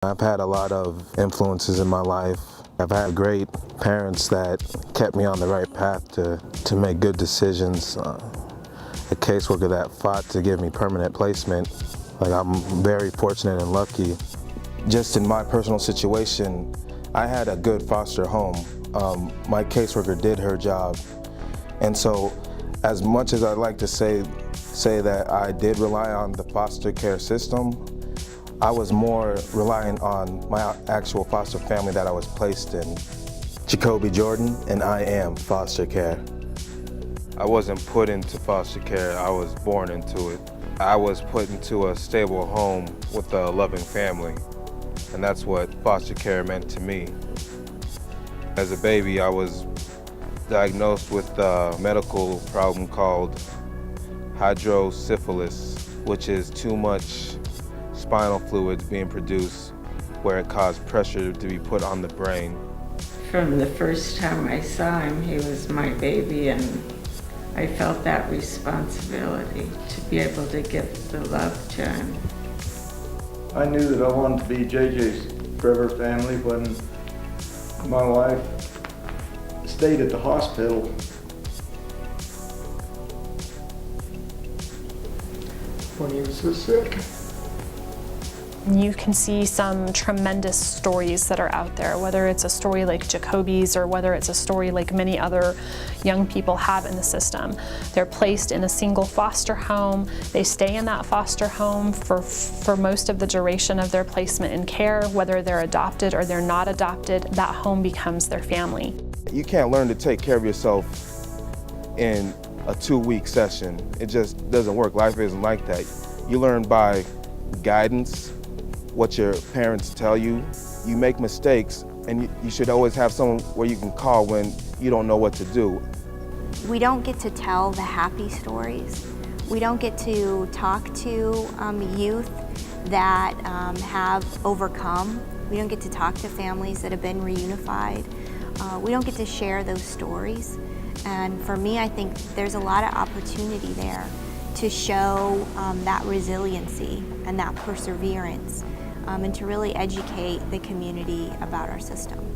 I've had a lot of influences in my life. I've had great parents that kept me on the right path to make good decisions. A caseworker that fought to give me permanent placement. Like, I'm very fortunate and lucky. Just in my personal situation, I had a good foster home. My caseworker did her job. And so, as much as I'd like to say that I did rely on the foster care system, I was more reliant on my actual foster family that I was placed in. Jacobi Jordan, and I am foster care. I wasn't put into foster care, I was born into it. I was put into a stable home with a loving family, and that's what foster care meant to me. As a baby, I was diagnosed with a medical problem called hydrocephalus, which is too much spinal fluids being produced where it caused pressure to be put on the brain. From the first time I saw him, he was my baby, and I felt that responsibility to be able to give the love to him. I knew that I wanted to be JJ's forever family when my wife stayed at the hospital. When he was so sick. You can see some tremendous stories that are out there, whether it's a story like Jacobi's or whether it's a story like many other young people have in the system. They're placed in a single foster home. They stay in that foster home for most of the duration of their placement in care. Whether they're adopted or they're not adopted, that home becomes their family. You can't learn to take care of yourself in a 2-week session. It just doesn't work. Life isn't like that. You learn by guidance, what your parents tell you. You make mistakes, and you should always have someone where you can call when you don't know what to do. We don't get to tell the happy stories. We don't get to talk to youth that have overcome. We don't get to talk to families that have been reunified. We don't get to share those stories. And for me, I think there's a lot of opportunity there to show that resiliency and that perseverance, and to really educate the community about our system.